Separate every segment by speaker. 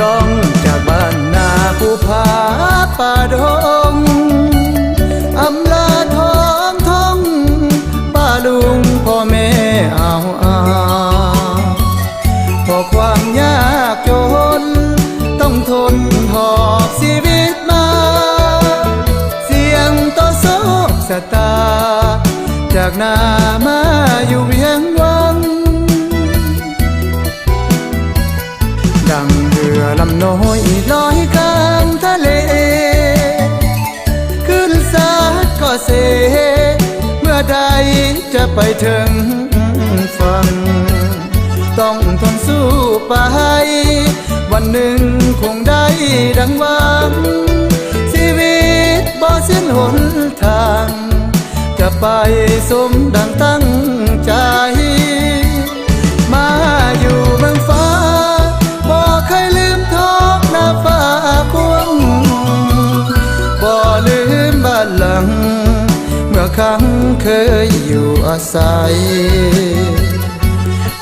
Speaker 1: ต้องจากบ้านนาภูผาป่าดงอำลาท้องท่องป้าลุงพ่อแม่เอาพอความยากจนต้องทนหอบชีวิตมาเสี่ยงต่อโศกชะตาจากนามาอยู่เวียงวังดังเรือลำน้อยลอยกลางทะเลขึ้นซัดก็เซเมื่อใดจะไปถึงฝั่งต้องทนสู้ไปวันหนึ่งคงได้ดังหวังชีวิตบ่สิ้นหนทางจะไปสมดังตั้งใจมาอยู่เมืองฟ้าบ่เคยลืมท้องนาฟ้าควงบ่ลืมบ้านหลังเมื่อครั้งเคยอยู่อาศัย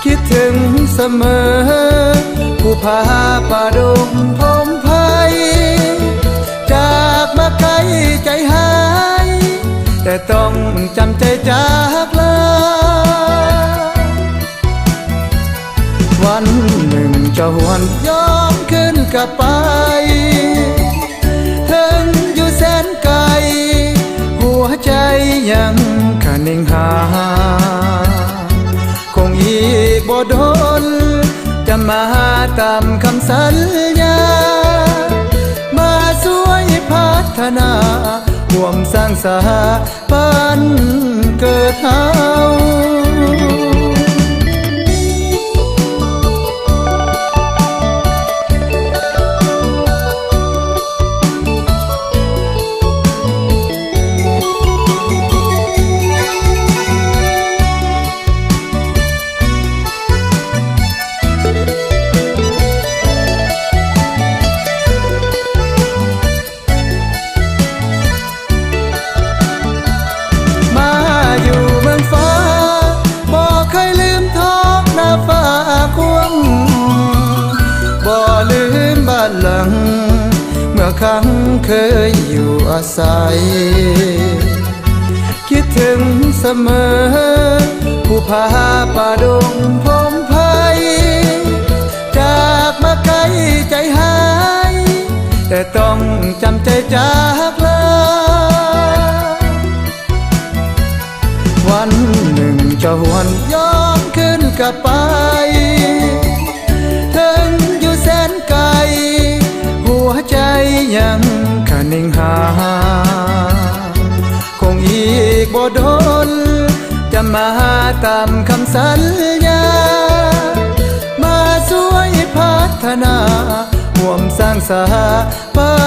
Speaker 1: คิดถึงเสมอผู้พาป่าดงพงไพจากมาไกลใจหายแต่ต้องจำใจจากลาวันหนึ่งจะหวนย้อนขึ้นกลับไปถึงอยู่แสนไกลหัวใจยังคะนิ่งหาคงอีกบ่โดนจะมาตามคำสัญญามาช่วยพัฒนาร่วมสร้างสาบ้านเกิดเฮาหลังเมื่อครั้งเคยอยู่อาศัยคิดถึงเสมอผู้พาป่าดงพงไพจากมาไกลใจหายแต่ต้องจำใจจากลาวันหนึ่งจะหวนย้อนขึ้นกลับไปถึงอยู่แสนไกลหัวใจยังคะนิ่งหาคงอีกบ่โดนจะมาตามคำสัญญามาช่วยพัฒนาร่วมสร้างสาบ้า